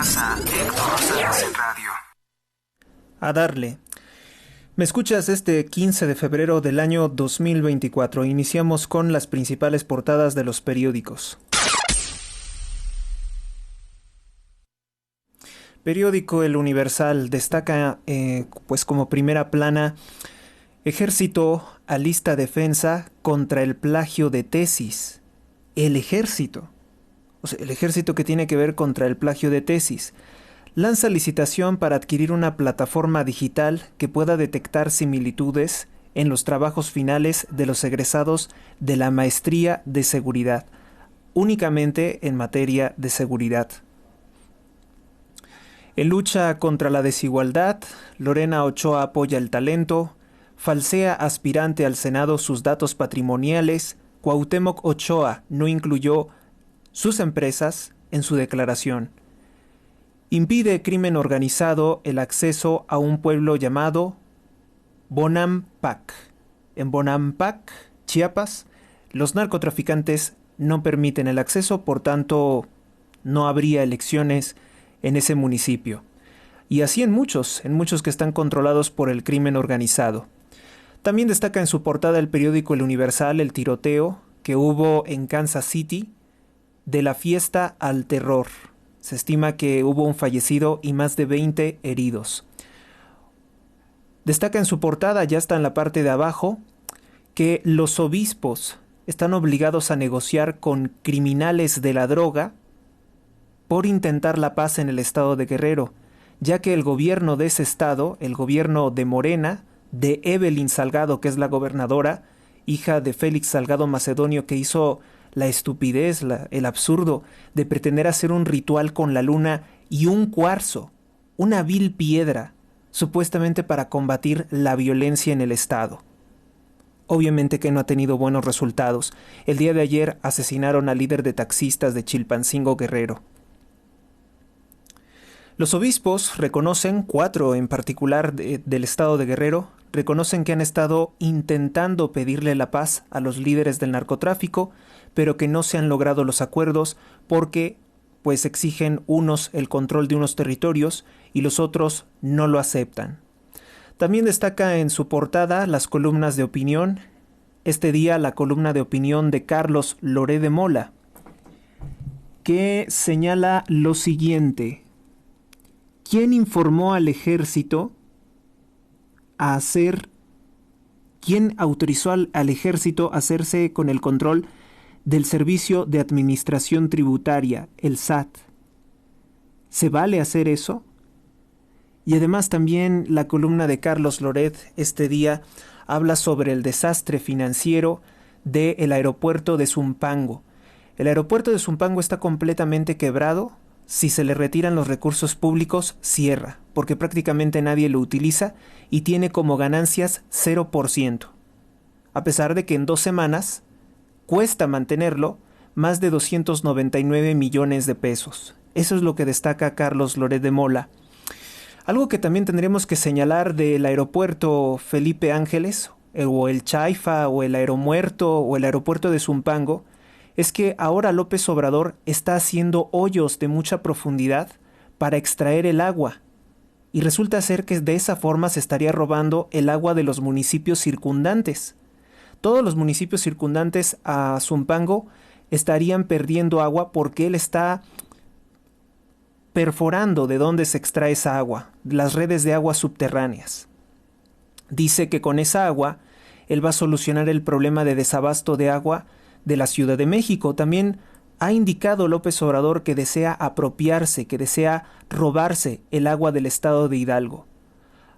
Escuchas a Héctor Sanz en radio. A darle. Me escuchas este 15 de febrero del año 2024. Iniciamos con las principales portadas de los periódicos. Periódico El Universal destaca pues como primera plana: Ejército alista defensa contra el plagio de tesis. El ejército. O sea, el ejército que tiene que ver contra el plagio de tesis. Lanza licitación para adquirir una plataforma digital que pueda detectar similitudes en los trabajos finales de los egresados de la maestría de seguridad, únicamente en materia de seguridad. En lucha contra la desigualdad, Lorena Ochoa apoya el talento, falsea aspirante al Senado sus datos patrimoniales. Cuauhtémoc Ochoa no incluyó sus empresas en su declaración. Impide crimen organizado el acceso a un pueblo llamado Bonampak. En Bonampak, Chiapas, los narcotraficantes no permiten el acceso, por tanto, no habría elecciones en ese municipio. Y así en muchos que están controlados por el crimen organizado. También destaca en su portada el periódico El Universal el tiroteo que hubo en Kansas City, de la fiesta al terror. Se estima que hubo un fallecido y más de 20 heridos. Destaca en su portada, ya está en la parte de abajo, que los obispos están obligados a negociar con criminales de la droga por intentar la paz en el estado de Guerrero, ya que el gobierno de ese estado, el gobierno de Morena, de Evelyn Salgado, que es la gobernadora, hija de Félix Salgado Macedonio, que hizo la estupidez, el absurdo de pretender hacer un ritual con la luna y un cuarzo, una vil piedra, supuestamente para combatir la violencia en el estado. Obviamente que no ha tenido buenos resultados. El día de ayer asesinaron al líder de taxistas de Chilpancingo, Guerrero. Los obispos reconocen, 4 en particular del estado de Guerrero, reconocen que han estado intentando pedirle la paz a los líderes del narcotráfico, pero que no se han logrado los acuerdos porque pues exigen unos el control de unos territorios y los otros no lo aceptan. También destaca en su portada las columnas de opinión. Este día la columna de opinión de Carlos Loret de Mola, que señala lo siguiente: ¿quién informó al ejército a hacer, quién autorizó al ejército a hacerse con el control del Servicio de Administración Tributaria, el SAT? ¿Se vale hacer eso? Y además también la columna de Carlos Loret este día habla sobre el desastre financiero del aeropuerto de Zumpango. El aeropuerto de Zumpango está completamente quebrado. Si se le retiran los recursos públicos, cierra, porque prácticamente nadie lo utiliza y tiene como ganancias 0%. A pesar de que en 2 semanas cuesta mantenerlo más de 299 millones de pesos. Eso es lo que destaca Carlos Loret de Mola. Algo que también tendremos que señalar del aeropuerto Felipe Ángeles, o el Chaifa, o el Aeromuerto, o el aeropuerto de Zumpango, es que ahora López Obrador está haciendo hoyos de mucha profundidad para extraer el agua. Y resulta ser que de esa forma se estaría robando el agua de los municipios circundantes. Todos los municipios circundantes a Zumpango estarían perdiendo agua porque él está perforando de dónde se extrae esa agua, las redes de aguas subterráneas. Dice que con esa agua él va a solucionar el problema de desabasto de agua de la Ciudad de México. También ha indicado López Obrador que desea apropiarse, que desea robarse el agua del estado de Hidalgo.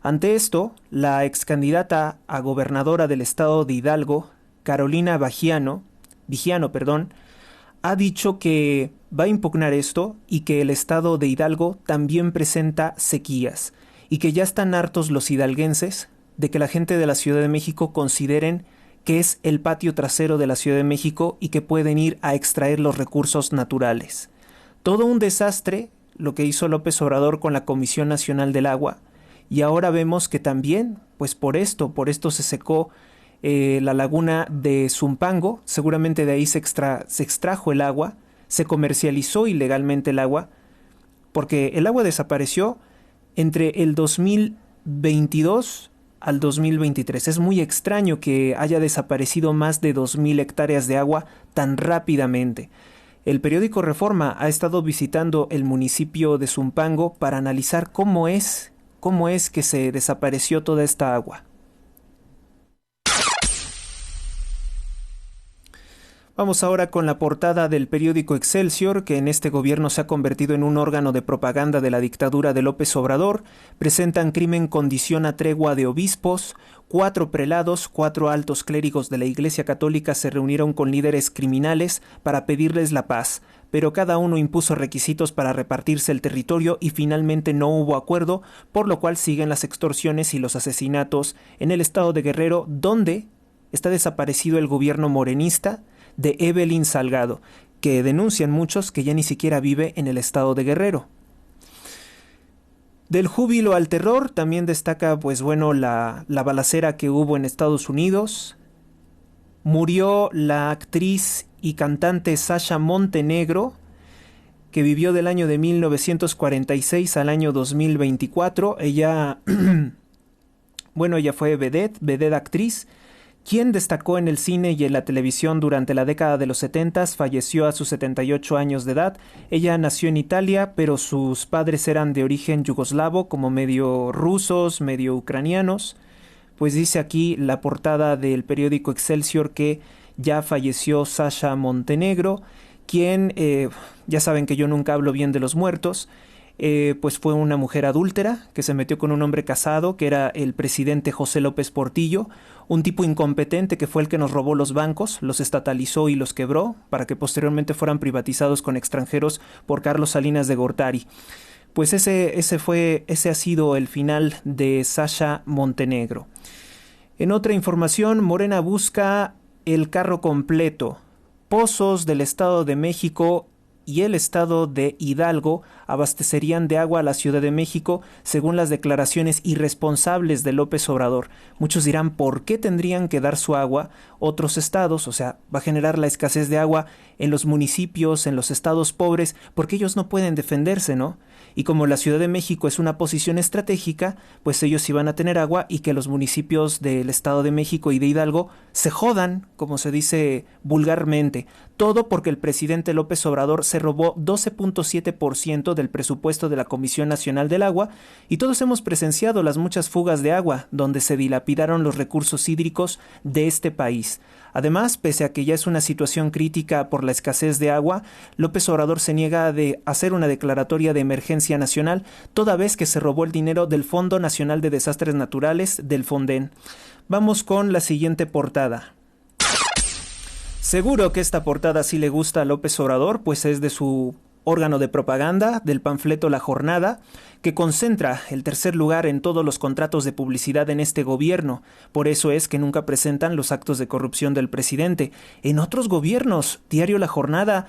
Ante esto, la excandidata a gobernadora del estado de Hidalgo, Carolina Vigiano, ha dicho que va a impugnar esto y que el estado de Hidalgo también presenta sequías y que ya están hartos los hidalguenses de que la gente de la Ciudad de México consideren que es el patio trasero de la Ciudad de México y que pueden ir a extraer los recursos naturales. Todo un desastre lo que hizo López Obrador con la Comisión Nacional del Agua, y ahora vemos que también, pues por esto se secó la laguna de Zumpango. Seguramente de ahí se extrajo el agua, se comercializó ilegalmente el agua, porque el agua desapareció entre el 2022 al 2023. Es muy extraño que haya desaparecido más de 2.000 hectáreas de agua tan rápidamente. El periódico Reforma ha estado visitando el municipio de Zumpango para analizar cómo es que se desapareció toda esta agua. Vamos ahora con la portada del periódico Excelsior, que en este gobierno se ha convertido en un órgano de propaganda de la dictadura de López Obrador. Presentan crimen condiciona tregua de obispos. 4 prelados, 4 altos clérigos de la Iglesia Católica se reunieron con líderes criminales para pedirles la paz, pero cada uno impuso requisitos para repartirse el territorio y finalmente no hubo acuerdo, por lo cual siguen las extorsiones y los asesinatos en el estado de Guerrero, donde está desaparecido el gobierno morenista de Evelyn Salgado, que denuncian muchos que ya ni siquiera vive en el estado de Guerrero. Del júbilo al terror también destaca la balacera que hubo en Estados Unidos. Murió la actriz y cantante Sasha Montenegro, que vivió del año de 1946 al año 2024. Ella fue vedette actriz, quien destacó en el cine y en la televisión durante la década de los 70, falleció a sus 78 años de edad. Ella nació en Italia, pero sus padres eran de origen yugoslavo, como medio rusos, medio ucranianos. Pues dice aquí la portada del periódico Excelsior que ya falleció Sasha Montenegro, quien, ya saben que yo nunca hablo bien de los muertos, pues fue una mujer adúltera que se metió con un hombre casado que era el presidente José López Portillo, un tipo incompetente que fue el que nos robó los bancos, los estatalizó y los quebró para que posteriormente fueran privatizados con extranjeros por Carlos Salinas de Gortari. Pues ese ha sido el final de Sasha Montenegro. En otra información, Morena busca el carro completo. Pozos del Estado de México y el estado de Hidalgo abastecerían de agua a la Ciudad de México, según las declaraciones irresponsables de López Obrador. Muchos dirán, ¿por qué tendrían que dar su agua otros estados? O sea, va a generar la escasez de agua en los municipios, en los estados pobres, porque ellos no pueden defenderse, ¿no? Y como la Ciudad de México es una posición estratégica, pues ellos iban a tener agua y que los municipios del Estado de México y de Hidalgo se jodan, como se dice vulgarmente. Todo porque el presidente López Obrador se robó 12.7% del presupuesto de la Comisión Nacional del Agua, y todos hemos presenciado las muchas fugas de agua donde se dilapidaron los recursos hídricos de este país. Además, pese a que ya es una situación crítica por la escasez de agua, López Obrador se niega a hacer una declaratoria de emergencia nacional, toda vez que se robó el dinero del Fondo Nacional de Desastres Naturales, del Fonden. Vamos con la siguiente portada. Seguro que esta portada sí le gusta a López Obrador, pues es de su órgano de propaganda, del panfleto La Jornada, que concentra el tercer lugar en todos los contratos de publicidad en este gobierno. Por eso es que nunca presentan los actos de corrupción del presidente. En otros gobiernos, Diario La Jornada,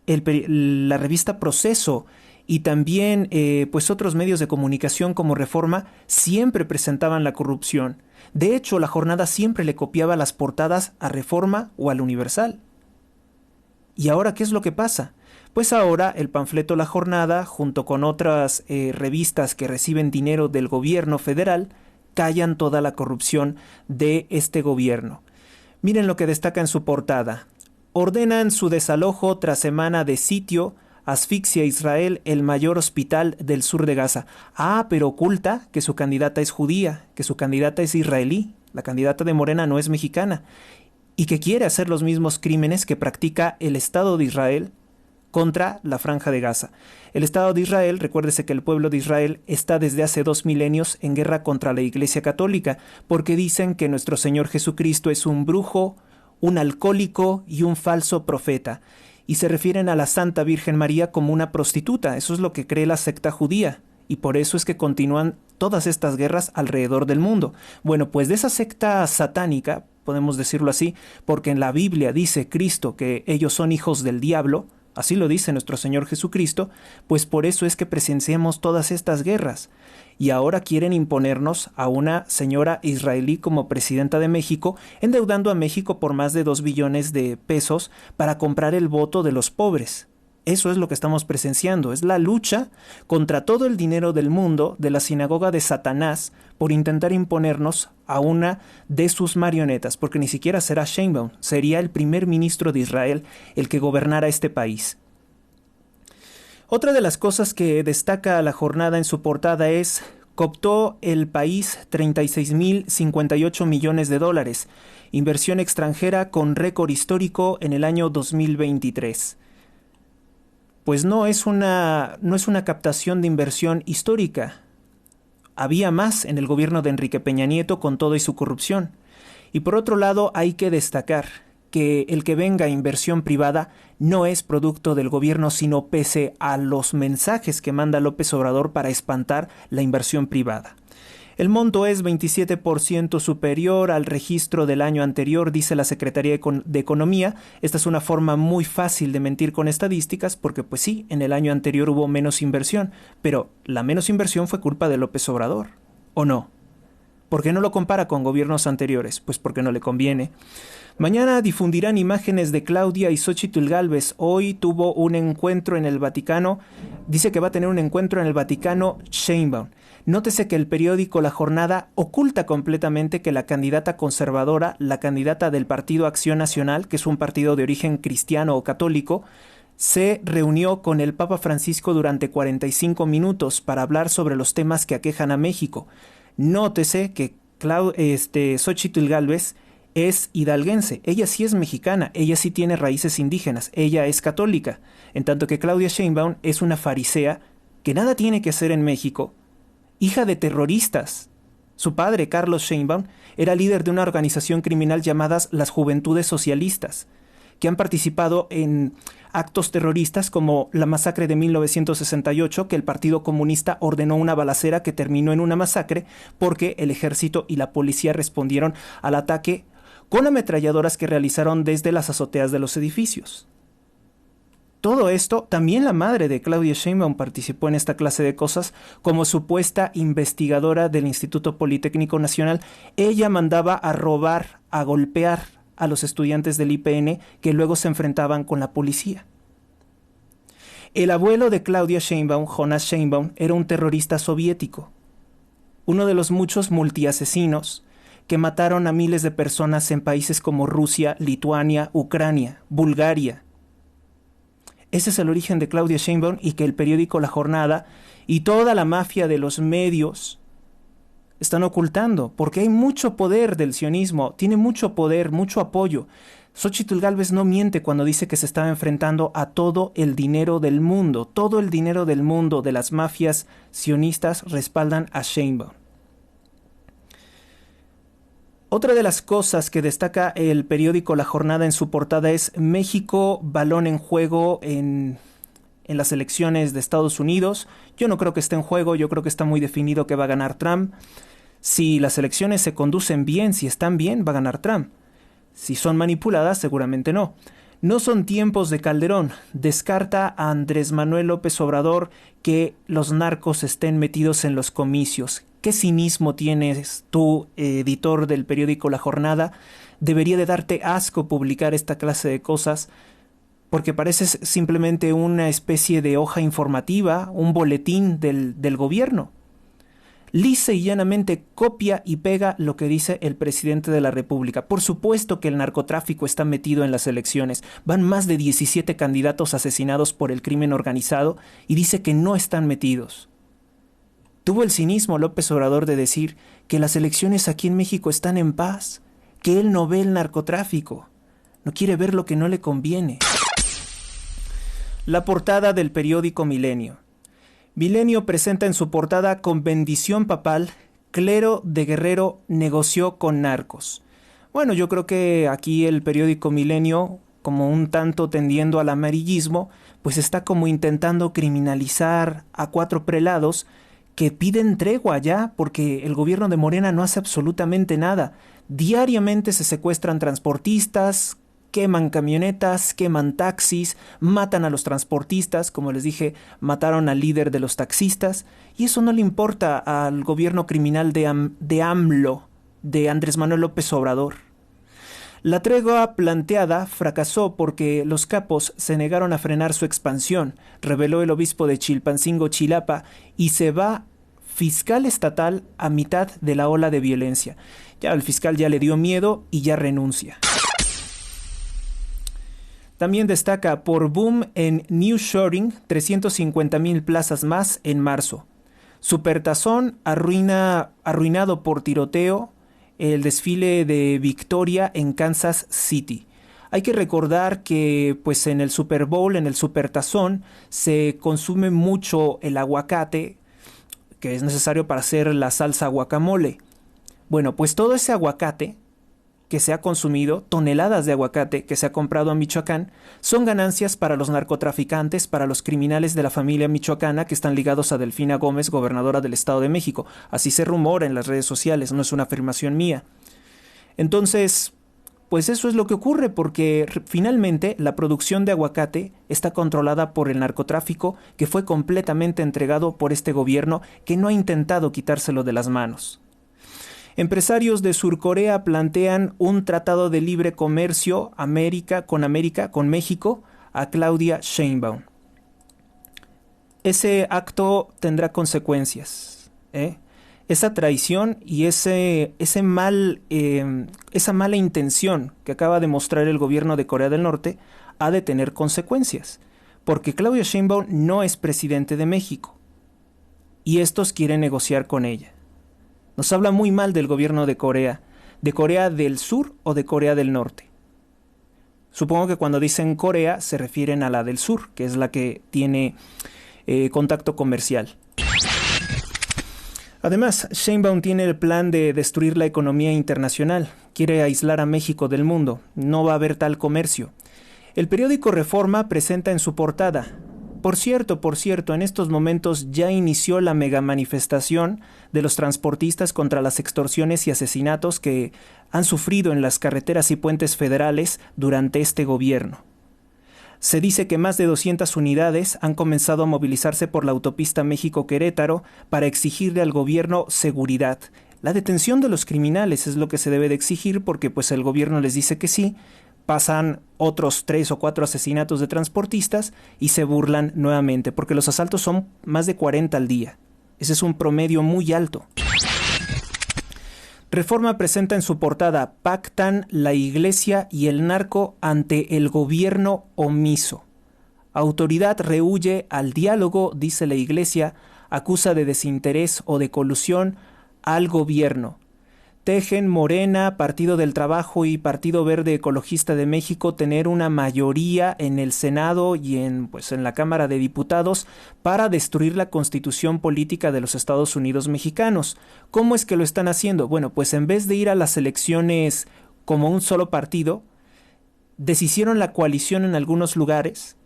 la revista Proceso y también pues otros medios de comunicación como Reforma siempre presentaban la corrupción. De hecho, La Jornada siempre le copiaba las portadas a Reforma o al Universal. ¿Y ahora qué es lo que pasa? Pues ahora el panfleto La Jornada, junto con otras revistas que reciben dinero del gobierno federal, callan toda la corrupción de este gobierno. Miren lo que destaca en su portada. Ordenan su desalojo tras semana de sitio. Asfixia Israel el mayor hospital del sur de Gaza. Pero oculta que su candidata es judía, que su candidata es israelí. La candidata de Morena no es mexicana. Y que quiere hacer los mismos crímenes que practica el Estado de Israel contra la Franja de Gaza. El Estado de Israel, recuérdese que el pueblo de Israel está desde hace 2 milenios en guerra contra la Iglesia Católica, porque dicen que nuestro Señor Jesucristo es un brujo, un alcohólico y un falso profeta. Y se refieren a la Santa Virgen María como una prostituta. Eso es lo que cree la secta judía. Y por eso es que continúan todas estas guerras alrededor del mundo. Bueno, pues de esa secta satánica, podemos decirlo así, porque en la Biblia dice Cristo que ellos son hijos del diablo, así lo dice nuestro Señor Jesucristo, pues por eso es que presenciamos todas estas guerras. Y ahora quieren imponernos a una señora israelí como presidenta de México, endeudando a México por más de 2 billones de pesos para comprar el voto de los pobres. Eso es lo que estamos presenciando, es la lucha contra todo el dinero del mundo de la sinagoga de Satanás por intentar imponernos a una de sus marionetas, porque ni siquiera será Sheinbaum, sería el primer ministro de Israel el que gobernara este país. Otra de las cosas que destaca la jornada en su portada es: cooptó el país 36.058 millones de dólares, inversión extranjera con récord histórico en el año 2023. Pues no es una captación de inversión histórica. Había más en el gobierno de Enrique Peña Nieto con todo y su corrupción. Y por otro lado, hay que destacar que el que venga inversión privada no es producto del gobierno, sino pese a los mensajes que manda López Obrador para espantar la inversión privada. El monto es 27% superior al registro del año anterior, dice la Secretaría de Economía. Esta es una forma muy fácil de mentir con estadísticas porque pues sí, en el año anterior hubo menos inversión, pero la menos inversión fue culpa de López Obrador, ¿o no? ¿Por qué no lo compara con gobiernos anteriores? Pues porque no le conviene. Mañana difundirán imágenes de Claudia y Xóchitl Gálvez. Hoy tuvo un encuentro en el Vaticano. Dice que va a tener un encuentro en el Vaticano Sheinbaum. Nótese que el periódico La Jornada oculta completamente que la candidata conservadora, la candidata del Partido Acción Nacional, que es un partido de origen cristiano o católico, se reunió con el Papa Francisco durante 45 minutos para hablar sobre los temas que aquejan a México. Nótese que Xóchitl Gálvez es hidalguense, ella sí es mexicana, ella sí tiene raíces indígenas, ella es católica, en tanto que Claudia Sheinbaum es una farisea que nada tiene que hacer en México, hija de terroristas. Su padre, Carlos Sheinbaum, era líder de una organización criminal llamadas las Juventudes Socialistas, que han participado en actos terroristas como la masacre de 1968, que el Partido Comunista ordenó una balacera que terminó en una masacre porque el ejército y la policía respondieron al ataque con ametralladoras que realizaron desde las azoteas de los edificios. Todo esto, también la madre de Claudia Sheinbaum participó en esta clase de cosas como supuesta investigadora del Instituto Politécnico Nacional. Ella mandaba a robar, a golpear a los estudiantes del IPN que luego se enfrentaban con la policía. El abuelo de Claudia Sheinbaum, Jonas Sheinbaum, era un terrorista soviético, uno de los muchos multiasesinos que mataron a miles de personas en países como Rusia, Lituania, Ucrania, Bulgaria. Ese es el origen de Claudia Sheinbaum y que el periódico La Jornada y toda la mafia de los medios están ocultando, porque hay mucho poder del sionismo, tiene mucho poder, mucho apoyo. Xóchitl Gálvez no miente cuando dice que se estaba enfrentando a todo el dinero del mundo. Todo el dinero del mundo de las mafias sionistas respaldan a Sheinbaum. Otra de las cosas que destaca el periódico La Jornada en su portada es México, balón en juego en las elecciones de Estados Unidos. Yo no creo que esté en juego, yo creo que está muy definido que va a ganar Trump. Si las elecciones se conducen bien, si están bien, va a ganar Trump. Si son manipuladas, seguramente no. No son tiempos de Calderón. Descarta a Andrés Manuel López Obrador que los narcos estén metidos en los comicios. ¿Qué cinismo tienes tú, editor del periódico La Jornada? Debería de darte asco publicar esta clase de cosas porque pareces simplemente una especie de hoja informativa, un boletín del gobierno. Lisa y llanamente copia y pega lo que dice el presidente de la República. Por supuesto que el narcotráfico está metido en las elecciones. Van más de 17 candidatos asesinados por el crimen organizado y dice que no están metidos. Tuvo el cinismo López Obrador de decir que las elecciones aquí en México están en paz, que él no ve el narcotráfico, no quiere ver lo que no le conviene. La portada del periódico Milenio. Milenio presenta en su portada con bendición papal, clero de Guerrero negoció con narcos. Bueno, yo creo que aquí el periódico Milenio, como un tanto tendiendo al amarillismo, pues está como intentando criminalizar a 4 prelados que piden tregua ya porque el gobierno de Morena no hace absolutamente nada. Diariamente se secuestran transportistas, queman camionetas, queman taxis, matan a los transportistas, como les dije, mataron al líder de los taxistas, y eso no le importa al gobierno criminal de AMLO, de Andrés Manuel López Obrador. La tregua planteada fracasó porque los capos se negaron a frenar su expansión, reveló el obispo de Chilpancingo, Chilapa, y se va fiscal estatal a mitad de la ola de violencia. Ya el fiscal ya le dio miedo y ya renuncia. También destaca por boom en nearshoring, 350,000 plazas más en marzo. Supertazón arruinado por tiroteo el desfile de Victoria en Kansas City. Hay que recordar que pues en el Super Bowl, en el Supertazón, se consume mucho el aguacate que es necesario para hacer la salsa guacamole. Bueno, pues todo ese aguacate que se ha consumido, toneladas de aguacate que se ha comprado a Michoacán, son ganancias para los narcotraficantes, para los criminales de la familia michoacana que están ligados a Delfina Gómez, gobernadora del Estado de México. Así se rumora en las redes sociales, no es una afirmación mía. Entonces, pues eso es lo que ocurre, porque finalmente la producción de aguacate está controlada por el narcotráfico, que fue completamente entregado por este gobierno que no ha intentado quitárselo de las manos. Empresarios de Surcorea plantean un tratado de libre comercio con México, a Claudia Sheinbaum. Ese acto tendrá consecuencias, Esa traición y esa mala intención que acaba de mostrar el gobierno de Corea del Norte ha de tener consecuencias, porque Claudia Sheinbaum no es presidente de México y estos quieren negociar con ella. Nos habla muy mal del gobierno de Corea del Sur o de Corea del Norte. Supongo que cuando dicen Corea se refieren a la del Sur, que es la que tiene contacto comercial. Además, Sheinbaum tiene el plan de destruir la economía internacional. Quiere aislar a México del mundo. No va a haber tal comercio. El periódico Reforma presenta en su portada: Por cierto, en estos momentos ya inició la mega manifestación de los transportistas contra las extorsiones y asesinatos que han sufrido en las carreteras y puentes federales durante este gobierno. Se dice que más de 200 unidades han comenzado a movilizarse por la autopista México-Querétaro para exigirle al gobierno seguridad. La detención de los criminales es lo que se debe de exigir, porque pues el gobierno les dice que sí, pasan otros 3 o 4 asesinatos de transportistas y se burlan nuevamente, porque los asaltos son más de 40 al día. Ese es un promedio muy alto. Reforma presenta en su portada: pactan la iglesia y el narco ante el gobierno omiso. Autoridad rehúye al diálogo, dice la iglesia, acusa de desinterés o de colusión al gobierno. Tejen Morena, Partido del Trabajo y Partido Verde Ecologista de México tener una mayoría en el Senado y en la Cámara de Diputados para destruir la Constitución política de los Estados Unidos mexicanos. ¿Cómo es que lo están haciendo? Bueno, pues en vez de ir a las elecciones como un solo partido, deshicieron la coalición en algunos lugares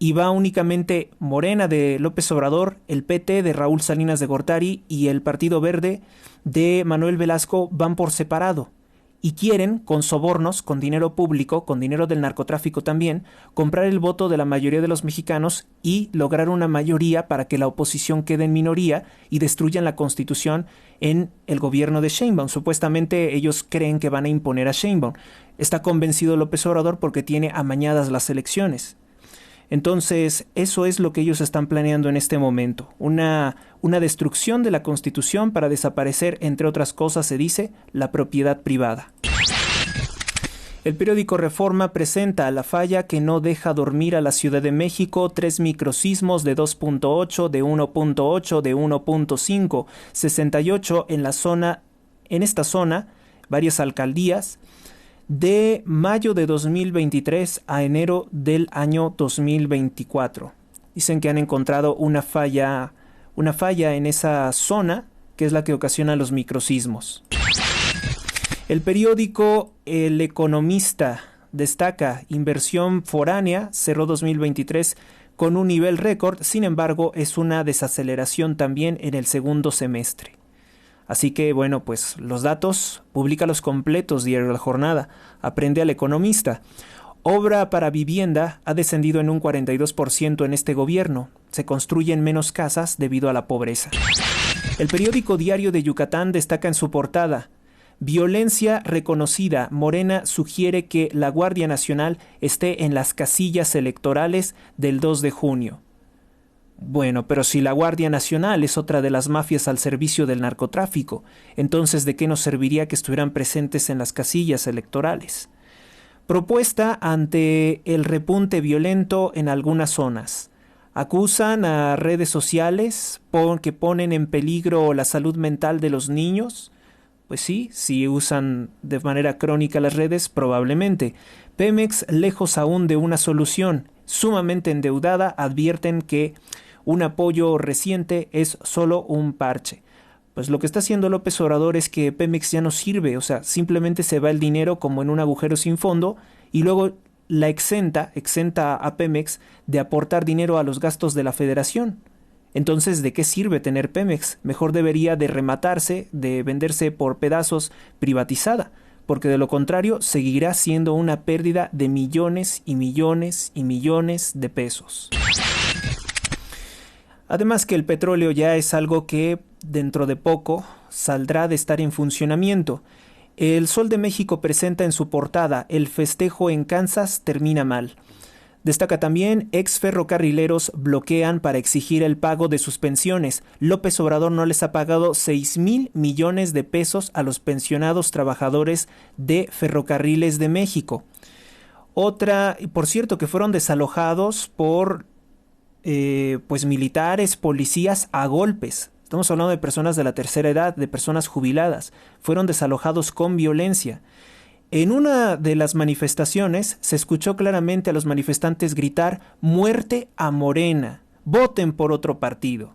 y va únicamente Morena de López Obrador, el PT de Raúl Salinas de Gortari y el Partido Verde de Manuel Velasco van por separado. Y quieren, con sobornos, con dinero público, con dinero del narcotráfico también, comprar el voto de la mayoría de los mexicanos y lograr una mayoría para que la oposición quede en minoría y destruyan la Constitución en el gobierno de Sheinbaum. Supuestamente ellos creen que van a imponer a Sheinbaum. Está convencido López Obrador porque tiene amañadas las elecciones. Entonces, eso es lo que ellos están planeando en este momento. Una destrucción de la Constitución para desaparecer, entre otras cosas, se dice, la propiedad privada. El periódico Reforma presenta la falla que no deja dormir a la Ciudad de México: 3 microsismos de 2.8, de 1.8, de 1.5, 68 en esta zona, varias alcaldías, de mayo de 2023 a enero del año 2024. Dicen que han encontrado una falla en esa zona, que es la que ocasiona los microsismos. El periódico El Economista destaca: inversión foránea cerró 2023 con un nivel récord, sin embargo es una desaceleración también en el segundo semestre. Así que, bueno, pues los datos, públicalos completos, diario La Jornada. Aprende al Economista. Obra para vivienda ha descendido en un 42% en este gobierno. Se construyen menos casas debido a la pobreza. El periódico Diario de Yucatán destaca en su portada: Violencia reconocida. Morena sugiere que la Guardia Nacional esté en las casillas electorales del 2 de junio. Bueno, pero si la Guardia Nacional es otra de las mafias al servicio del narcotráfico, entonces ¿de qué nos serviría que estuvieran presentes en las casillas electorales? Propuesta ante el repunte violento en algunas zonas. Acusan a redes sociales que ponen en peligro la salud mental de los niños. Pues sí, si usan de manera crónica las redes, probablemente. Pemex, lejos aún de una solución, sumamente endeudada, advierten que un apoyo reciente es solo un parche. Pues lo que está haciendo López Obrador es que Pemex ya no sirve, o sea, simplemente se va el dinero como en un agujero sin fondo y luego la exenta a Pemex de aportar dinero a los gastos de la federación. Entonces, ¿de qué sirve tener Pemex? Mejor debería de rematarse, de venderse por pedazos privatizada, porque de lo contrario seguirá siendo una pérdida de millones y millones y millones de pesos. Además que el petróleo ya es algo que dentro de poco saldrá de estar en funcionamiento. El Sol de México presenta en su portada: el festejo en Kansas termina mal. Destaca también: ex ferrocarrileros bloquean para exigir el pago de sus pensiones. López Obrador no les ha pagado 6,000 millones de pesos a los pensionados trabajadores de Ferrocarriles de México. Otra, por cierto, que fueron desalojados por militares, policías a golpes. Estamos hablando de personas de la tercera edad, de personas jubiladas. Fueron desalojados con violencia. En una de las manifestaciones se escuchó claramente a los manifestantes gritar: "Muerte a Morena, voten por otro partido".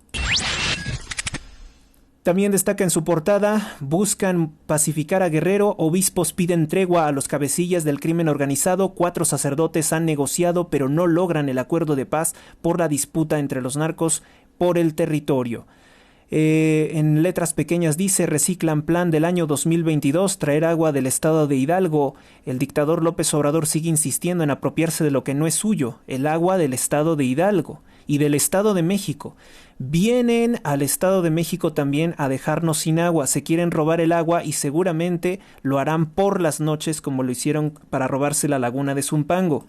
También destaca en su portada: buscan pacificar a Guerrero, obispos piden tregua a los cabecillas del crimen organizado, 4 sacerdotes han negociado pero no logran el acuerdo de paz por la disputa entre los narcos por el territorio. En letras pequeñas dice: reciclan plan del año 2022, traer agua del estado de Hidalgo. El dictador López Obrador sigue insistiendo en apropiarse de lo que no es suyo, el agua del estado de Hidalgo y del estado de México. Vienen al estado de México también a dejarnos sin agua, se quieren robar el agua y seguramente lo harán por las noches como lo hicieron para robarse la laguna de Zumpango.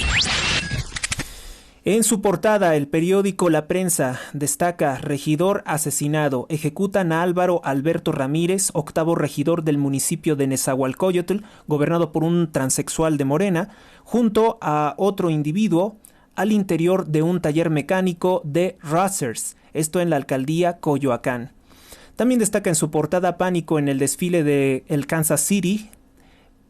En su portada, el periódico La Prensa destaca: regidor asesinado, ejecutan a Álvaro Alberto Ramírez, octavo regidor del municipio de Nezahualcóyotl, gobernado por un transexual de Morena, junto a otro individuo al interior de un taller mecánico de Racers, esto en la alcaldía Coyoacán. También destaca en su portada: pánico en el desfile de el Kansas City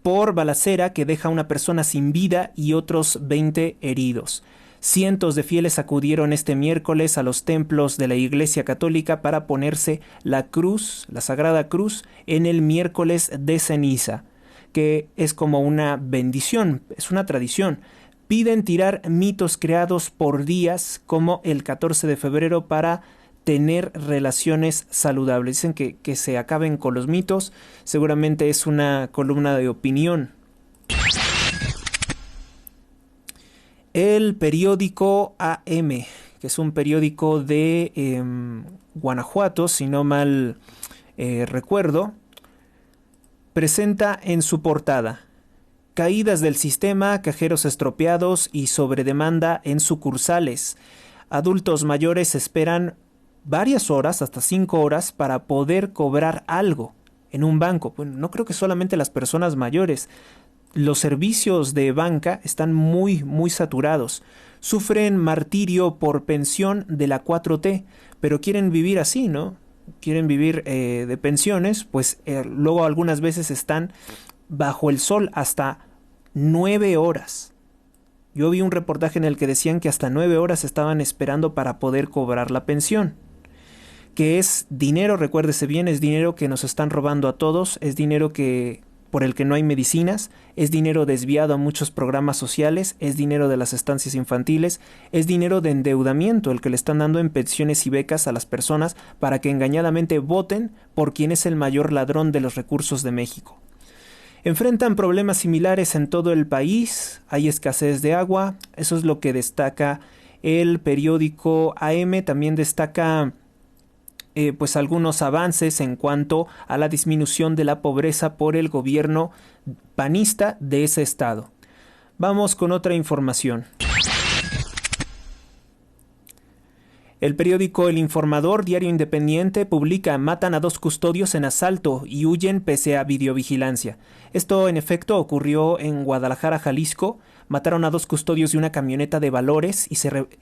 por balacera que deja a una persona sin vida y otros 20 heridos. Cientos de fieles acudieron este miércoles a los templos de la Iglesia Católica para ponerse la cruz, la Sagrada Cruz, en el miércoles de ceniza, que es como una bendición, es una tradición. Piden tirar mitos creados por días como el 14 de febrero para tener relaciones saludables. Dicen que se acaben con los mitos. Seguramente es una columna de opinión. El periódico AM, que es un periódico de Guanajuato, si no mal recuerdo, presenta en su portada: caídas del sistema, cajeros estropeados y sobredemanda en sucursales. Adultos mayores esperan varias horas, hasta 5 horas, para poder cobrar algo en un banco. Bueno, no creo que solamente las personas mayores. Los servicios de banca están muy saturados. Sufren martirio por pensión de la 4T, pero quieren vivir así, ¿no? Quieren vivir de pensiones, pues luego algunas veces están bajo el sol hasta 9 horas. Yo vi un reportaje en el que decían que hasta 9 horas estaban esperando para poder cobrar la pensión. Que es dinero, recuérdese bien, es dinero que nos están robando a todos, es dinero por el que no hay medicinas, es dinero desviado a muchos programas sociales, es dinero de las estancias infantiles, es dinero de endeudamiento el que le están dando en pensiones y becas a las personas para que engañadamente voten por quien es el mayor ladrón de los recursos de México. Enfrentan problemas similares en todo el país, hay escasez de agua, eso es lo que destaca el periódico AM. También destaca pues algunos avances en cuanto a la disminución de la pobreza por el gobierno panista de ese estado. Vamos con otra información. El periódico El Informador, diario independiente, publica: matan a 2 custodios en asalto y huyen pese a videovigilancia. Esto en efecto ocurrió en Guadalajara, Jalisco. Mataron a 2 custodios de una camioneta de valores y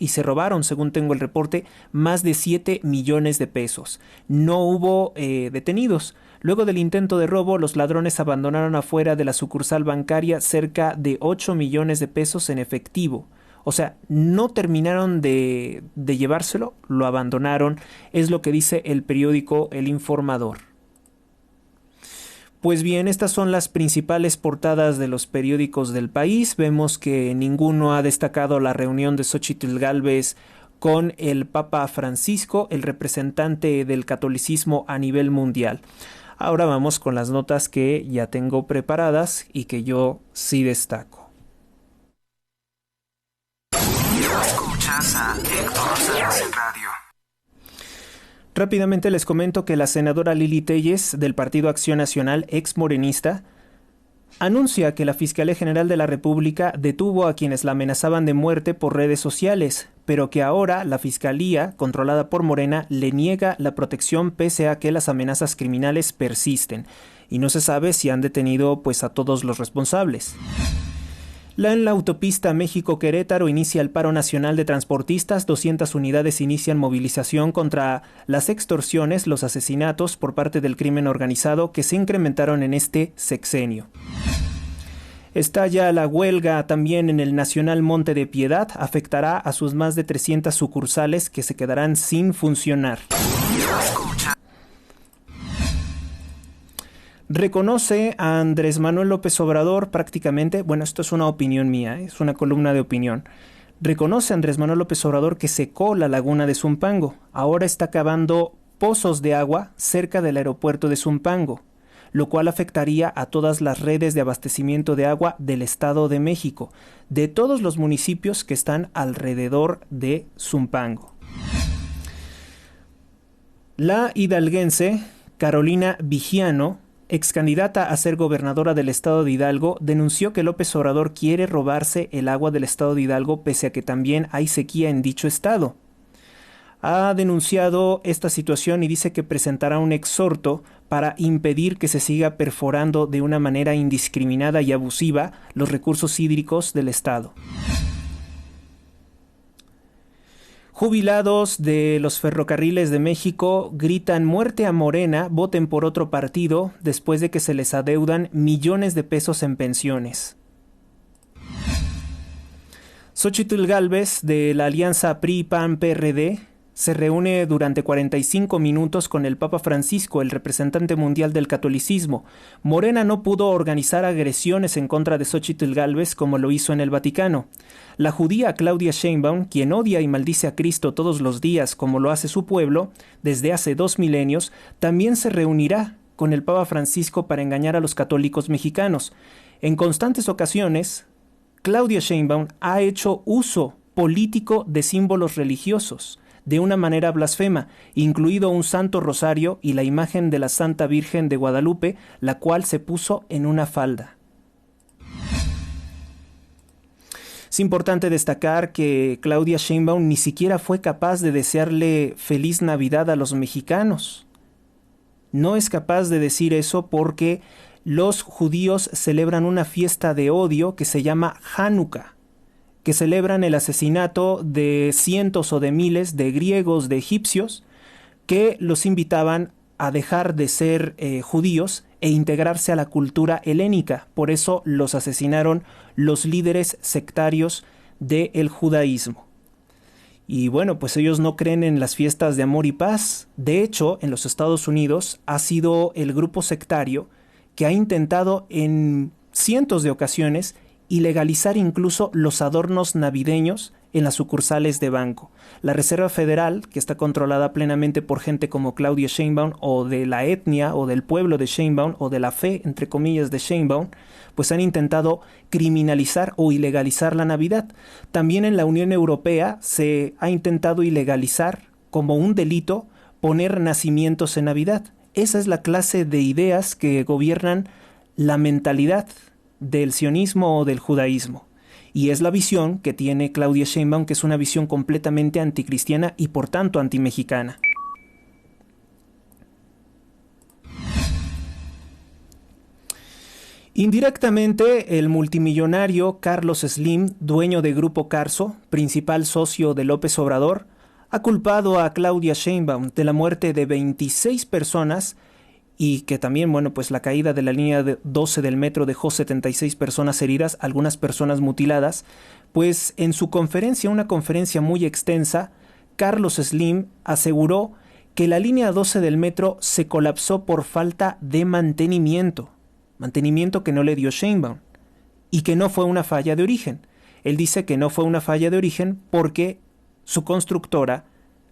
se robaron, según tengo el reporte, más de 7 millones de pesos. No hubo detenidos. Luego del intento de robo, los ladrones abandonaron afuera de la sucursal bancaria cerca de 8 millones de pesos en efectivo. O sea, no terminaron de llevárselo, lo abandonaron, es lo que dice el periódico El Informador. Pues bien, estas son las principales portadas de los periódicos del país. Vemos que ninguno ha destacado la reunión de Xóchitl Gálvez con el Papa Francisco, el representante del catolicismo a nivel mundial. Ahora vamos con las notas que ya tengo preparadas y que yo sí destaco. Escuchas a Héctor Sánchez en radio. Rápidamente les comento que la senadora Lili Téllez, del Partido Acción Nacional, ex morenista, anuncia que la Fiscalía General de la República detuvo a quienes la amenazaban de muerte por redes sociales, pero que ahora la Fiscalía, controlada por Morena, le niega la protección pese a que las amenazas criminales persisten, y no se sabe si han detenido pues a todos los responsables. En la autopista México-Querétaro inicia el paro nacional de transportistas. 200 unidades inician movilización contra las extorsiones, los asesinatos por parte del crimen organizado que se incrementaron en este sexenio. Estalla la huelga también en el Nacional Monte de Piedad. Afectará a sus más de 300 sucursales que se quedarán sin funcionar. Reconoce a Andrés Manuel López Obrador prácticamente, bueno, esto es una opinión mía, es una columna de opinión. Reconoce a Andrés Manuel López Obrador que secó la laguna de Zumpango. Ahora está cavando pozos de agua cerca del aeropuerto de Zumpango, lo cual afectaría a todas las redes de abastecimiento de agua del Estado de México, de todos los municipios que están alrededor de Zumpango. La hidalguense Carolina Vigiano, ex candidata a ser gobernadora del estado de Hidalgo, denunció que López Obrador quiere robarse el agua del estado de Hidalgo pese a que también hay sequía en dicho estado. Ha denunciado esta situación y dice que presentará un exhorto para impedir que se siga perforando de una manera indiscriminada y abusiva los recursos hídricos del estado. Jubilados de los ferrocarriles de México gritan muerte a Morena, voten por otro partido después de que se les adeudan millones de pesos en pensiones. Xóchitl Gálvez, de la alianza PRI-PAN-PRD, se reúne durante 45 minutos con el Papa Francisco, el representante mundial del catolicismo. Morena no pudo organizar agresiones en contra de Xóchitl Gálvez como lo hizo en el Vaticano. La judía Claudia Sheinbaum, quien odia y maldice a Cristo todos los días como lo hace su pueblo desde hace 2 milenios, también se reunirá con el Papa Francisco para engañar a los católicos mexicanos. En constantes ocasiones, Claudia Sheinbaum ha hecho uso político de símbolos religiosos de una manera blasfema, incluido un santo rosario y la imagen de la Santa Virgen de Guadalupe, la cual se puso en una falda. Es importante destacar que Claudia Sheinbaum ni siquiera fue capaz de desearle feliz Navidad a los mexicanos. No es capaz de decir eso porque los judíos celebran una fiesta de odio que se llama Hanukkah, que celebran el asesinato de cientos o de miles de griegos, de egipcios, que los invitaban a dejar de ser judíos e integrarse a la cultura helénica. Por eso los asesinaron los líderes sectarios del judaísmo. Y bueno, pues ellos no creen en las fiestas de amor y paz. De hecho, en los Estados Unidos ha sido el grupo sectario que ha intentado en cientos de ocasiones ilegalizar incluso los adornos navideños en las sucursales de banco. La Reserva Federal, que está controlada plenamente por gente como Claudia Sheinbaum, o de la etnia o del pueblo de Sheinbaum, o de la fe, entre comillas, de Sheinbaum, pues han intentado criminalizar o ilegalizar la Navidad. También en la Unión Europea se ha intentado ilegalizar como un delito poner nacimientos en Navidad. Esa es la clase de ideas que gobiernan la mentalidad del sionismo o del judaísmo. Y es la visión que tiene Claudia Sheinbaum, que es una visión completamente anticristiana y por tanto antimexicana. Indirectamente, el multimillonario Carlos Slim, dueño de Grupo Carso, principal socio de López Obrador, ha culpado a Claudia Sheinbaum de la muerte de 26 personas y que también, pues la caída de la línea 12 del metro dejó 76 personas heridas, algunas personas mutiladas. Pues en su conferencia, una conferencia muy extensa, Carlos Slim aseguró que la línea 12 del metro se colapsó por falta de mantenimiento que no le dio Sheinbaum, y que no fue una falla de origen. Él dice que no fue una falla de origen porque su constructora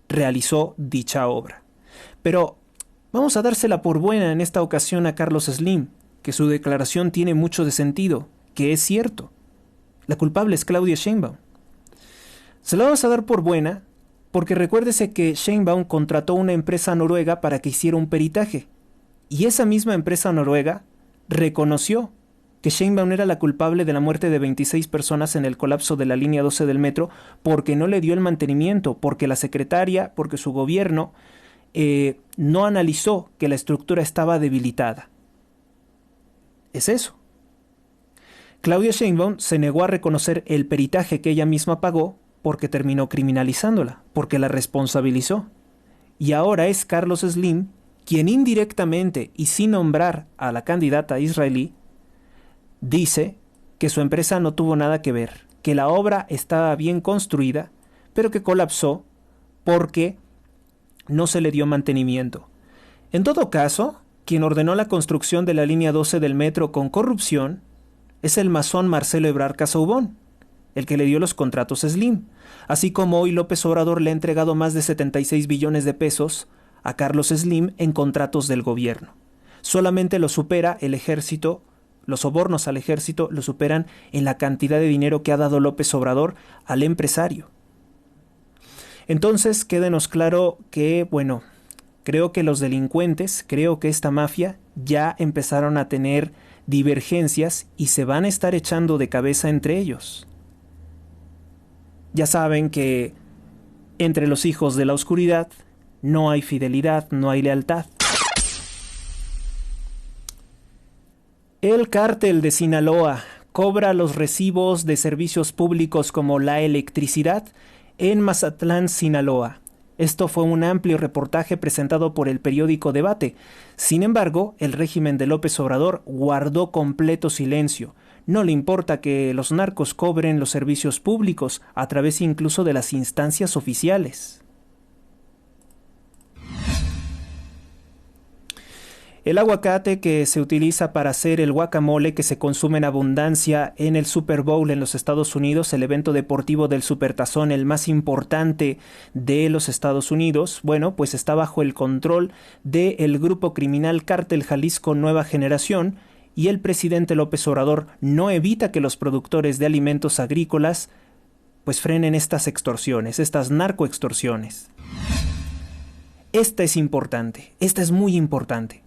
realizó dicha obra. Pero vamos a dársela por buena en esta ocasión a Carlos Slim, que su declaración tiene mucho de sentido, que es cierto. La culpable es Claudia Sheinbaum. Se la vamos a dar por buena porque recuérdese que Sheinbaum contrató una empresa noruega para que hiciera un peritaje, y esa misma empresa noruega reconoció que Sheinbaum era la culpable de la muerte de 26 personas en el colapso de la línea 12 del metro porque no le dio el mantenimiento, porque la secretaria, porque su gobierno no analizó que la estructura estaba debilitada. Es eso. Claudia Sheinbaum se negó a reconocer el peritaje que ella misma pagó porque terminó criminalizándola, porque la responsabilizó. Y ahora es Carlos Slim quien indirectamente y sin nombrar a la candidata israelí, dice que su empresa no tuvo nada que ver, que la obra estaba bien construida, pero que colapsó porque no se le dio mantenimiento. En todo caso, quien ordenó la construcción de la línea 12 del metro con corrupción es el masón Marcelo Ebrard Casaubon, el que le dio los contratos Slim, así como hoy López Obrador le ha entregado más de 76 billones de pesos a Carlos Slim en contratos del gobierno. Solamente lo supera el ejército, los sobornos al ejército lo superan en la cantidad de dinero que ha dado López Obrador al empresario. Entonces, quédenos claro que, creo que los delincuentes, creo que esta mafia ya empezaron a tener divergencias y se van a estar echando de cabeza entre ellos. Ya saben que entre los hijos de la oscuridad no hay fidelidad, no hay lealtad. El cártel de Sinaloa cobra los recibos de servicios públicos como la electricidad en Mazatlán, Sinaloa. Esto fue un amplio reportaje presentado por el periódico Debate. Sin embargo, el régimen de López Obrador guardó completo silencio. No le importa que los narcos cobren los servicios públicos a través incluso de las instancias oficiales. El aguacate que se utiliza para hacer el guacamole que se consume en abundancia en el Super Bowl en los Estados Unidos, el evento deportivo del Supertazón, el más importante de los Estados Unidos, pues está bajo el control del grupo criminal Cártel Jalisco Nueva Generación, y el presidente López Obrador no evita que los productores de alimentos agrícolas frenen estas extorsiones, estas narcoextorsiones. Esta es importante, esta es muy importante.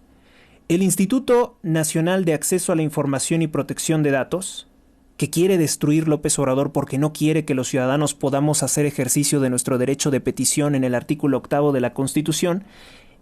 El Instituto Nacional de Acceso a la Información y Protección de Datos, que quiere destruir López Obrador porque no quiere que los ciudadanos podamos hacer ejercicio de nuestro derecho de petición en el artículo 8 de la Constitución,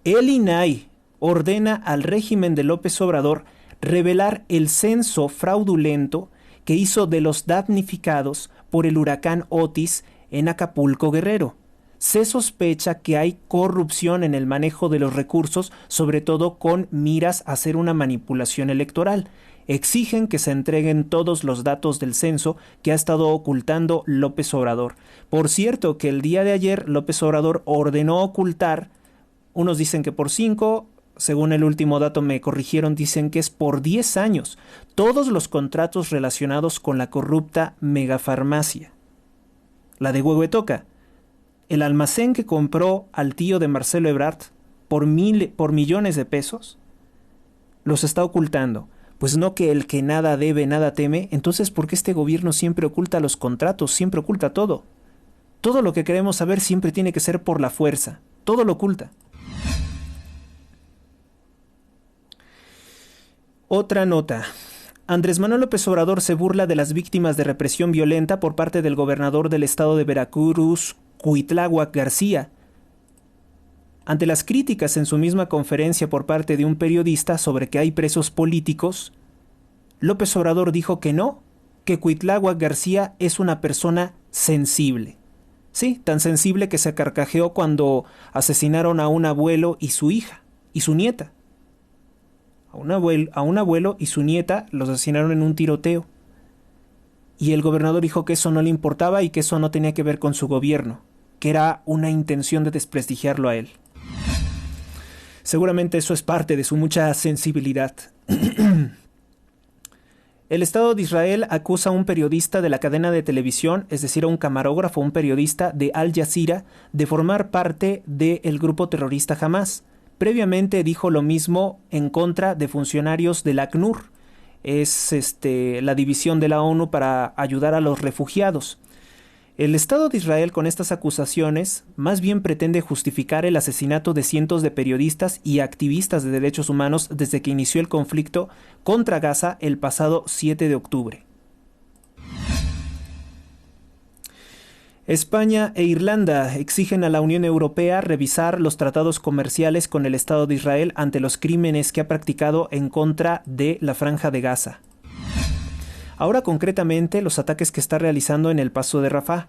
el INAI ordena al régimen de López Obrador revelar el censo fraudulento que hizo de los damnificados por el huracán Otis en Acapulco, Guerrero. Se sospecha que hay corrupción en el manejo de los recursos, sobre todo con miras a hacer una manipulación electoral. Exigen que se entreguen todos los datos del censo que ha estado ocultando López Obrador. Por cierto, que el día de ayer López Obrador ordenó ocultar, unos dicen que por 5, según el último dato me corrigieron, dicen que es por 10 años, todos los contratos relacionados con la corrupta megafarmacia, la de Huehuetoca. El almacén que compró al tío de Marcelo Ebrard por millones de pesos, los está ocultando. Pues no, que el que nada debe, nada teme. Entonces, ¿por qué este gobierno siempre oculta los contratos? Siempre oculta todo. Todo lo que queremos saber siempre tiene que ser por la fuerza. Todo lo oculta. Otra nota. Andrés Manuel López Obrador se burla de las víctimas de represión violenta por parte del gobernador del estado de Veracruz, Cuitláhuac García. Ante las críticas en su misma conferencia por parte de un periodista sobre que hay presos políticos, López Obrador dijo que no, que Cuitláhuac García es una persona sensible. Sí, tan sensible que se carcajeó cuando asesinaron a un abuelo y su hija, y su nieta. A un abuelo y su nieta los asesinaron en un tiroteo. Y el gobernador dijo que eso no le importaba y que eso no tenía que ver con su gobierno, que era una intención de desprestigiarlo a él. Seguramente eso es parte de su mucha sensibilidad. El Estado de Israel acusa a un periodista de la cadena de televisión, es decir, a un camarógrafo, un periodista de Al Jazeera, de formar parte del grupo terrorista Hamás. Previamente dijo lo mismo en contra de funcionarios del ACNUR, es la división de la ONU para ayudar a los refugiados. El Estado de Israel con estas acusaciones más bien pretende justificar el asesinato de cientos de periodistas y activistas de derechos humanos desde que inició el conflicto contra Gaza el pasado 7 de octubre. España e Irlanda exigen a la Unión Europea revisar los tratados comerciales con el Estado de Israel ante los crímenes que ha practicado en contra de la Franja de Gaza. Ahora concretamente los ataques que está realizando en el Paso de Rafah.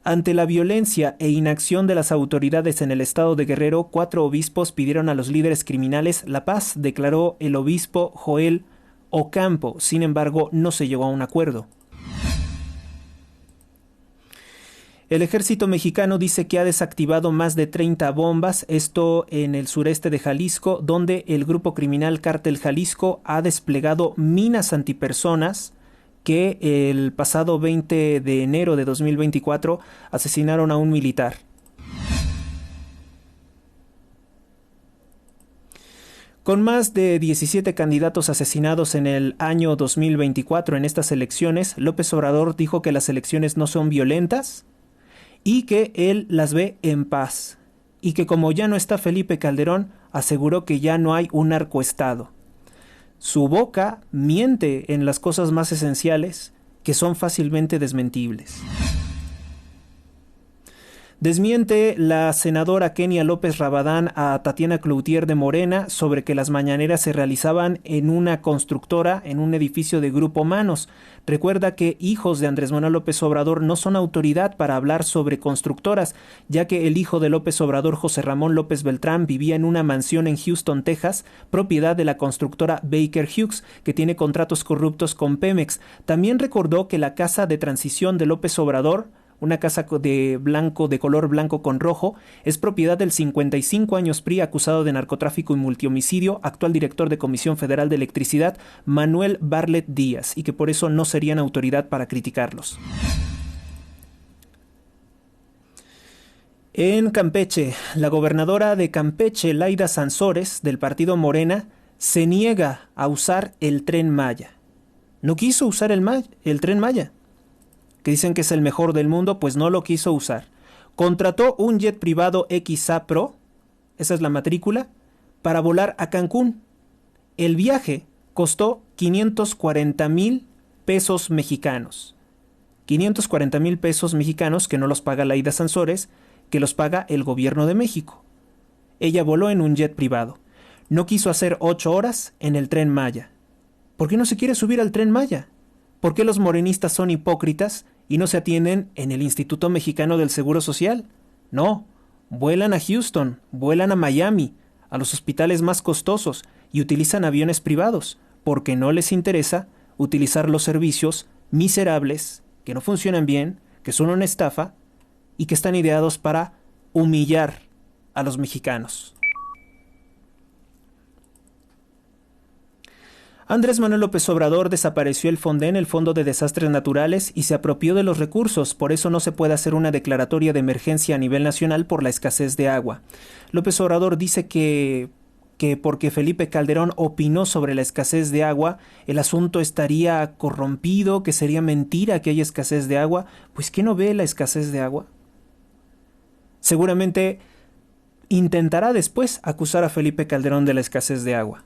Ante la violencia e inacción de las autoridades en el estado de Guerrero, 4 obispos pidieron a los líderes criminales la paz, declaró el obispo Joel Ocampo. Sin embargo, no se llegó a un acuerdo. El ejército mexicano dice que ha desactivado más de 30 bombas, esto en el sureste de Jalisco, donde el grupo criminal Cártel Jalisco ha desplegado minas antipersonas que el pasado 20 de enero de 2024 asesinaron a un militar. Con más de 17 candidatos asesinados en el año 2024 en estas elecciones, López Obrador dijo que las elecciones no son violentas y que él las ve en paz, y que como ya no está Felipe Calderón, aseguró que ya no hay un narcoestado. Su boca miente en las cosas más esenciales que son fácilmente desmentibles. Desmiente la senadora Kenia López Rabadán a Tatiana Cloutier de Morena sobre que las mañaneras se realizaban en una constructora, en un edificio de Grupo Manos. Recuerda que hijos de Andrés Manuel López Obrador no son autoridad para hablar sobre constructoras, ya que el hijo de López Obrador, José Ramón López Beltrán, vivía en una mansión en Houston, Texas, propiedad de la constructora Baker Hughes, que tiene contratos corruptos con Pemex. También recordó que la casa de transición de López Obrador, una casa de color blanco con rojo, es propiedad del 55 años PRI acusado de narcotráfico y multihomicidio, actual director de Comisión Federal de Electricidad, Manuel Barlet Díaz, y que por eso no serían autoridad para criticarlos. En Campeche, la gobernadora de Campeche, Laida Sansores, del partido Morena, se niega a usar el Tren Maya. No quiso usar el Tren Maya, que dicen que es el mejor del mundo, pues no lo quiso usar. Contrató un jet privado XA Pro, esa es la matrícula, para volar a Cancún. El viaje costó 540,000 pesos mexicanos. 540,000 pesos mexicanos que no los paga Laida Sansores, que los paga el gobierno de México. Ella voló en un jet privado. No quiso hacer 8 horas en el Tren Maya. ¿Por qué no se quiere subir al Tren Maya? ¿Por qué los morenistas son hipócritas y no se atienden en el Instituto Mexicano del Seguro Social? No, vuelan a Houston, vuelan a Miami, a los hospitales más costosos y utilizan aviones privados, porque no les interesa utilizar los servicios miserables, que no funcionan bien, que son una estafa y que están ideados para humillar a los mexicanos. Andrés Manuel López Obrador desapareció el Fonden, el Fondo de Desastres Naturales, y se apropió de los recursos, por eso no se puede hacer una declaratoria de emergencia a nivel nacional por la escasez de agua. López Obrador dice que porque Felipe Calderón opinó sobre la escasez de agua, el asunto estaría corrompido, que sería mentira que haya escasez de agua. Pues ¿qué no ve la escasez de agua? Seguramente intentará después acusar a Felipe Calderón de la escasez de agua.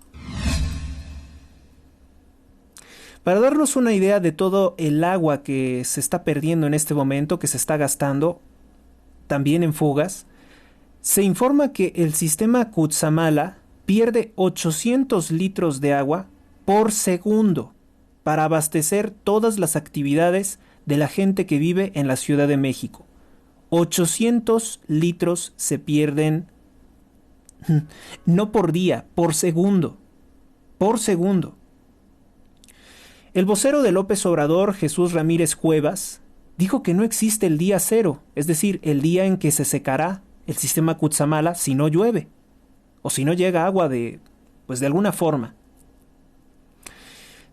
Para darnos una idea de todo el agua que se está perdiendo en este momento, que se está gastando, también en fugas, se informa que el sistema Cutzamala pierde 800 litros de agua por segundo para abastecer todas las actividades de la gente que vive en la Ciudad de México. 800 litros se pierden no por día, por segundo. Por segundo. El vocero de López Obrador, Jesús Ramírez Cuevas, dijo que no existe el día cero, es decir, el día en que se secará el sistema Cutzamala si no llueve o si no llega agua de alguna forma.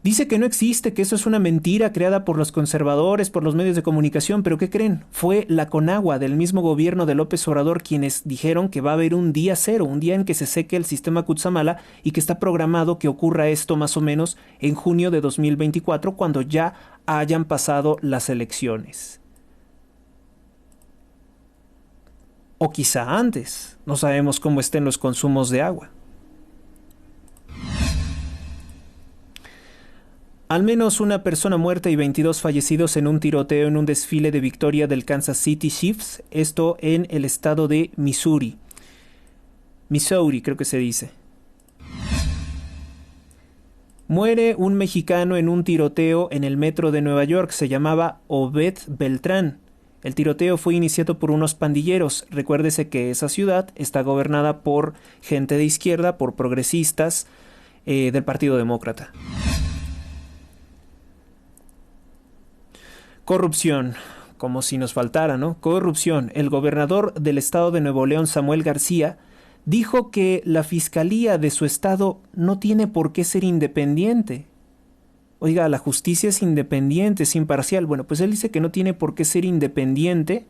Dice que no existe, que eso es una mentira creada por los conservadores, por los medios de comunicación, pero ¿qué creen? Fue la Conagua del mismo gobierno de López Obrador quienes dijeron que va a haber un día cero, un día en que se seque el sistema Cutzamala y que está programado que ocurra esto más o menos en junio de 2024, cuando ya hayan pasado las elecciones. O quizá antes, no sabemos cómo estén los consumos de agua. Al menos una persona muerta y 22 fallecidos en un tiroteo en un desfile de victoria del Kansas City Chiefs, esto en el estado de Missouri. Missouri, creo que se dice. Muere un mexicano en un tiroteo en el metro de Nueva York, se llamaba Obed Beltrán. El tiroteo fue iniciado por unos pandilleros. Recuérdese que esa ciudad está gobernada por gente de izquierda, por progresistas del Partido Demócrata. Corrupción, como si nos faltara, ¿no? Corrupción. El gobernador del estado de Nuevo León, Samuel García, dijo que la fiscalía de su estado no tiene por qué ser independiente. Oiga, la justicia es independiente, es imparcial. Bueno, pues él dice que no tiene por qué ser independiente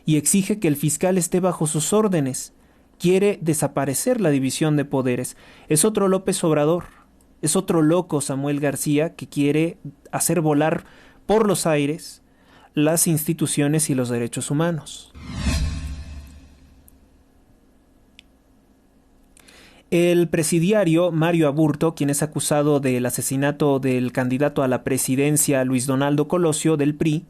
y exige que el fiscal esté bajo sus órdenes. Quiere desaparecer la división de poderes. Es otro López Obrador. Es otro loco Samuel García que quiere hacer volar por los aires las instituciones y los derechos humanos. El presidiario Mario Aburto, quien es acusado del asesinato del candidato a la presidencia Luis Donaldo Colosio del PRI,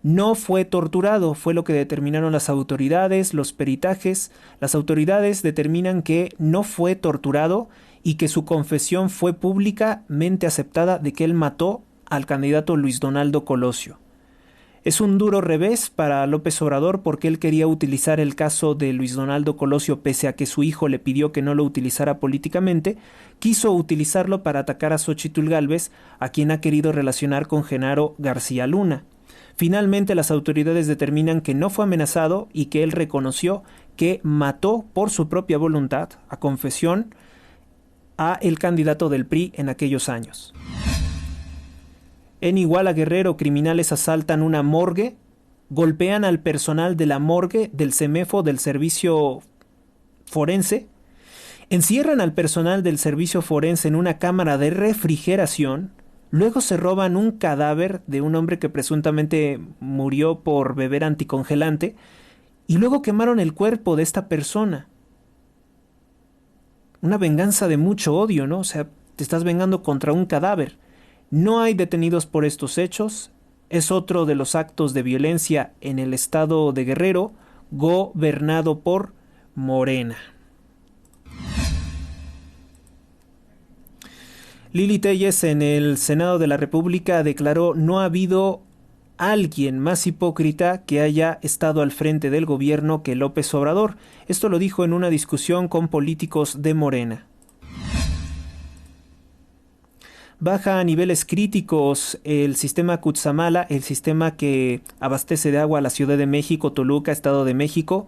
no fue torturado, fue lo que determinaron las autoridades, los peritajes. Las autoridades determinan que no fue torturado y que su confesión fue públicamente aceptada de que él mató al candidato Luis Donaldo Colosio. Es un duro revés para López Obrador porque él quería utilizar el caso de Luis Donaldo Colosio pese a que su hijo le pidió que no lo utilizara políticamente, quiso utilizarlo para atacar a Xóchitl Gálvez, a quien ha querido relacionar con Genaro García Luna. Finalmente las autoridades determinan que no fue amenazado y que él reconoció que mató por su propia voluntad, a confesión, a el candidato del PRI en aquellos años. En Iguala, Guerrero, criminales asaltan una morgue, golpean al personal de la morgue del CEMEFO, del servicio forense, encierran al personal del servicio forense en una cámara de refrigeración, luego se roban un cadáver de un hombre que presuntamente murió por beber anticongelante, y luego quemaron el cuerpo de esta persona. Una venganza de mucho odio, ¿no? O sea, te estás vengando contra un cadáver. No hay detenidos por estos hechos. Es otro de los actos de violencia en el estado de Guerrero, gobernado por Morena. Lili Téllez en el Senado de la República declaró: no ha habido alguien más hipócrita que haya estado al frente del gobierno que López Obrador. Esto lo dijo en una discusión con políticos de Morena. Baja a niveles críticos el sistema Cutzamala, el sistema que abastece de agua a la Ciudad de México, Toluca, Estado de México.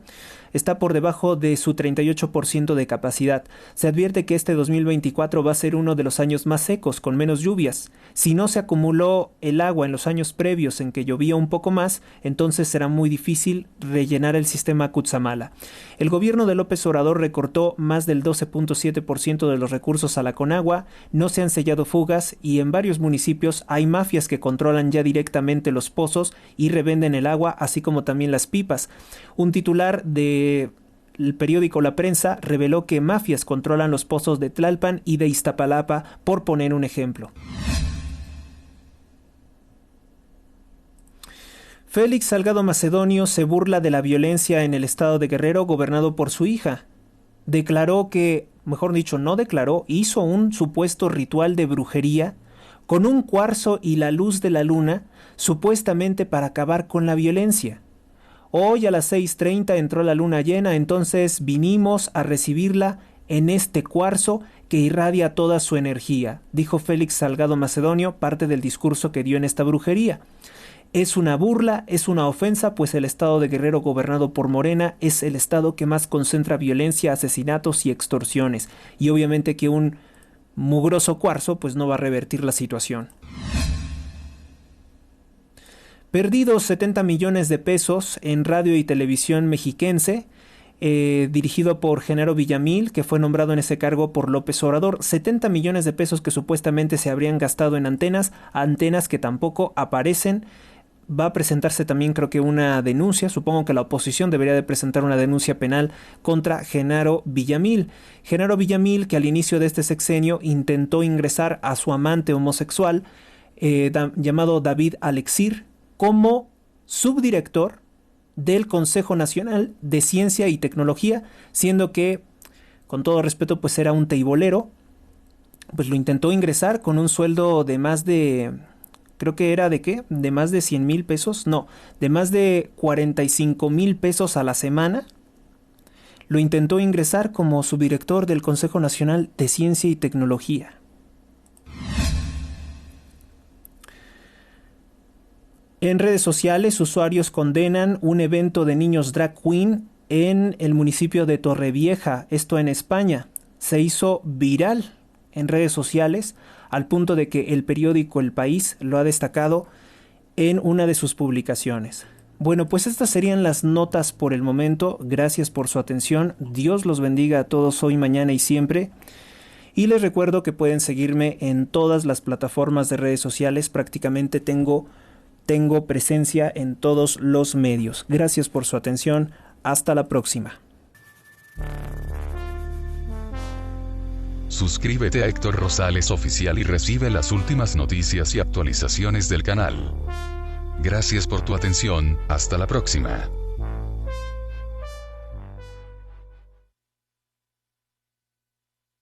Está por debajo de su 38% de capacidad. Se advierte que este 2024 va a ser uno de los años más secos, con menos lluvias. Si no se acumuló el agua en los años previos en que llovía un poco más, entonces será muy difícil rellenar el sistema Cutzamala. El gobierno de López Obrador recortó más del 12.7% de los recursos a la Conagua, no se han sellado fugas y en varios municipios hay mafias que controlan ya directamente los pozos y revenden el agua, así como también las pipas. Un titular del periódico La Prensa reveló que mafias controlan los pozos de Tlalpan y de Iztapalapa, por poner un ejemplo. Félix Salgado Macedonio se burla de la violencia en el estado de Guerrero gobernado por su hija. Declaró que, mejor dicho, no declaró, hizo un supuesto ritual de brujería con un cuarzo y la luz de la luna, supuestamente para acabar con la violencia. Hoy a las 6:30 entró la luna llena, entonces vinimos a recibirla en este cuarzo que irradia toda su energía, dijo Félix Salgado Macedonio, parte del discurso que dio en esta brujería. Es una burla, es una ofensa, pues el estado de Guerrero gobernado por Morena es el estado que más concentra violencia, asesinatos y extorsiones. Y obviamente que un mugroso cuarzo pues no va a revertir la situación. Perdidos 70 millones de pesos en radio y televisión mexiquense, dirigido por Genaro Villamil, que fue nombrado en ese cargo por López Obrador. 70 millones de pesos que supuestamente se habrían gastado en antenas que tampoco aparecen. Va a presentarse también, creo que una denuncia, supongo que la oposición debería de presentar una denuncia penal contra Genaro Villamil. Genaro Villamil, que al inicio de este sexenio intentó ingresar a su amante homosexual, llamado David Alexir, como subdirector del Consejo Nacional de Ciencia y Tecnología, siendo que, con todo respeto, pues era un teibolero. Pues lo intentó ingresar con un sueldo de más de... creo que era de ¿qué? De más de 100,000 pesos. No, de más de 45,000 pesos a la semana. Lo intentó ingresar como subdirector del Consejo Nacional de Ciencia y Tecnología. En redes sociales, usuarios condenan un evento de niños drag queen en el municipio de Torrevieja, esto en España. Se hizo viral en redes sociales, al punto de que el periódico El País lo ha destacado en una de sus publicaciones. Bueno, pues estas serían las notas por el momento. Gracias por su atención. Dios los bendiga a todos hoy, mañana y siempre. Y les recuerdo que pueden seguirme en todas las plataformas de redes sociales. Prácticamente tengo presencia en todos los medios. Gracias por su atención. Hasta la próxima. Suscríbete a Héctor Rosales Oficial y recibe las últimas noticias y actualizaciones del canal. Gracias por tu atención, hasta la próxima.